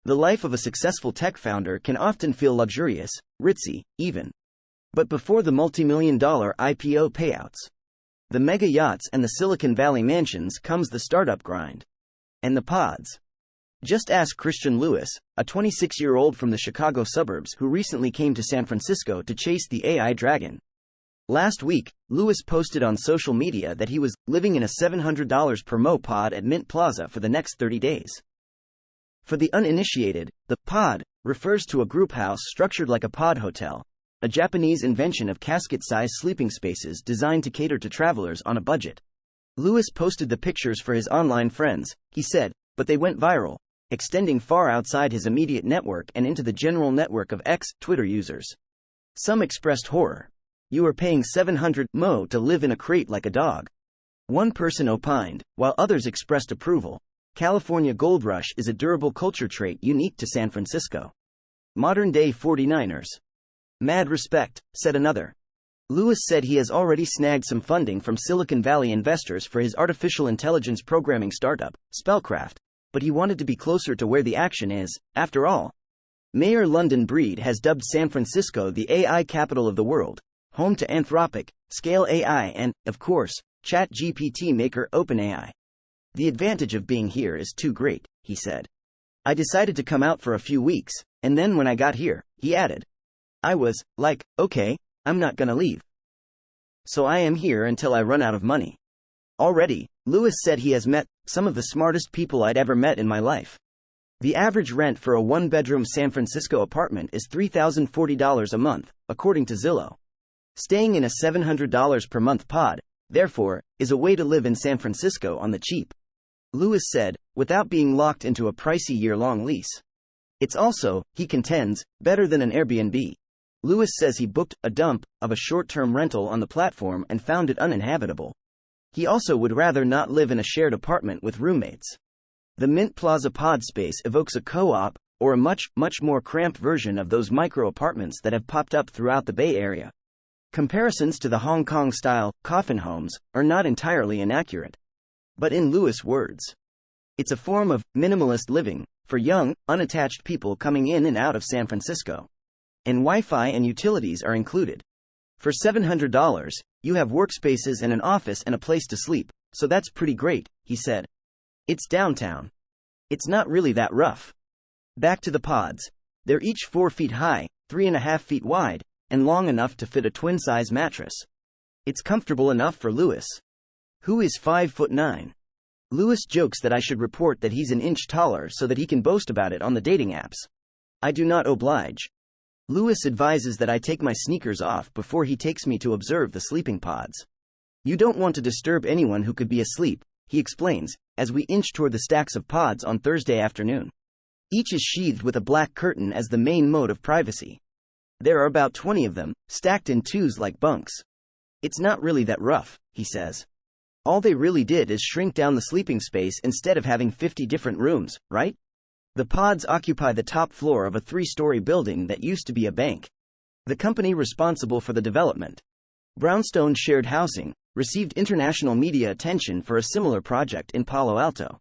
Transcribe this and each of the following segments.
The life of a successful tech founder can often feel luxurious, ritzy, even. But before the multi-million-dollar IPO payouts, the mega yachts and the Silicon Valley mansions comes the startup grind. And the pods. Just ask Christian Lewis, a 26-year-old from the Chicago suburbs who recently came to San Francisco to chase the AI dragon. Last week, Lewis posted on social media that he was living in a $700 per mo pod at Mint Plaza for the next 30 days. For the uninitiated, the pod refers to a group house structured like a pod hotel, a Japanese invention of casket-sized sleeping spaces designed to cater to travelers on a budget. Lewis posted the pictures for his online friends, he said, but they went viral, extending far outside his immediate network and into the general network of Twitter users. Some expressed horror. You are paying $700 to live in a crate like a dog. One person opined, while others expressed approval. California Gold Rush is a durable culture trait unique to San Francisco. Modern-day 49ers. Mad respect, said another. Lewis said he has already snagged some funding from Silicon Valley investors for his artificial intelligence programming startup, Spellcraft, but he wanted to be closer to where the action is, after all. Mayor London Breed has dubbed San Francisco the AI capital of the world, home to Anthropic, Scale AI and, of course, ChatGPT maker OpenAI. The advantage of being here is too great, he said. I decided to come out for a few weeks, and then when I got here, he added, I was like, okay, I'm not gonna leave. So I am here until I run out of money. Already, Lewis said he has met some of the smartest people I'd ever met in my life. The average rent for a one-bedroom San Francisco apartment is $3,040 a month, according to Zillow. Staying in a $700 per month pod, therefore, is a way to live in San Francisco on the cheap. Lewis said, without being locked into a pricey year-long lease. It's also, he contends, better than an Airbnb. Lewis says he booked a dump of a short-term rental on the platform and found it uninhabitable. He also would rather not live in a shared apartment with roommates. The Mint Plaza pod space evokes a co-op, or a much more cramped version of those micro-apartments that have popped up throughout the Bay Area. Comparisons to the Hong Kong-style coffin homes are not entirely inaccurate. But in Lewis' words, it's a form of minimalist living for young, unattached people coming in and out of San Francisco. And Wi-Fi and utilities are included. For $700, you have workspaces and an office and a place to sleep, so that's pretty great, he said. It's downtown. It's not really that rough. Back to the pods. They're each 4 feet high, 3.5 feet wide, and long enough to fit a twin-size mattress. It's comfortable enough for Lewis, who is 5'9". Lewis jokes that I should report that he's an inch taller so that he can boast about it on the dating apps. I do not oblige. Lewis advises that I take my sneakers off before he takes me to observe the sleeping pods. You don't want to disturb anyone who could be asleep, he explains, as we inch toward the stacks of pods on Thursday afternoon. Each is sheathed with a black curtain as the main mode of privacy. There are about 20 of them, stacked in twos like bunks. It's not really that rough, he says. All they really did is shrink down the sleeping space instead of having 50 different rooms, right? The pods occupy the top floor of a 3-story building that used to be a bank. The company responsible for the development, Brownstone Shared Housing, received international media attention for a similar project in Palo Alto.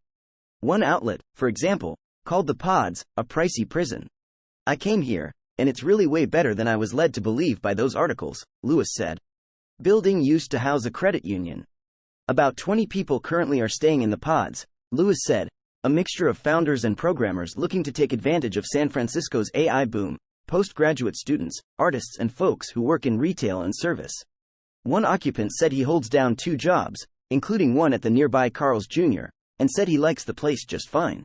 One outlet, for example, called the pods a pricey prison. I came here, and it's really way better than I was led to believe by those articles, Lewis said. Building used to house a credit union. About 20 people currently are staying in the pods, Lewis said, a mixture of founders and programmers looking to take advantage of San Francisco's AI boom, postgraduate students, artists and folks who work in retail and service. One occupant said he holds down 2 jobs, including one at the nearby Carl's Jr., and said he likes the place just fine.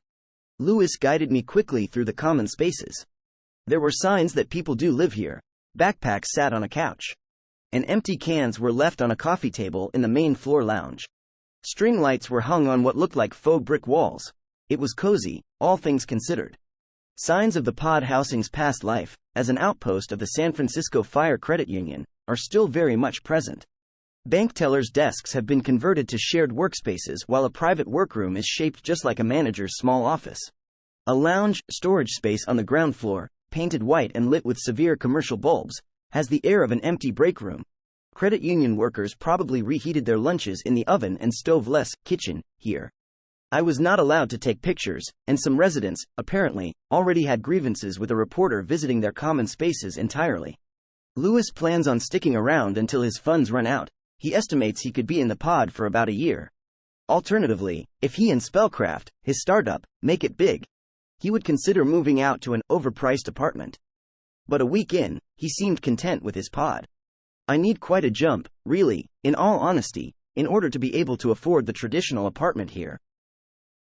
Lewis guided me quickly through the common spaces. There were signs that people do live here. Backpacks sat on a couch. And empty cans were left on a coffee table in the main floor lounge. String lights were hung on what looked like faux brick walls. It was cozy, all things considered. Signs of the pod housing's past life, as an outpost of the San Francisco Fire Credit Union, are still very much present. Bank tellers' desks have been converted to shared workspaces while a private workroom is shaped just like a manager's small office. A lounge, storage space on the ground floor, painted white and lit with severe commercial bulbs, has the air of an empty break room. Credit union workers probably reheated their lunches in the oven and stove-less kitchen here. I was not allowed to take pictures, and some residents, apparently, already had grievances with a reporter visiting their common spaces entirely. Lewis plans on sticking around until his funds run out. He estimates he could be in the pod for about a year. Alternatively, if he and Spellcraft, his startup, make it big, he would consider moving out to an overpriced apartment. But a week in, he seemed content with his pod. I need quite a jump, really, in all honesty, in order to be able to afford the traditional apartment here.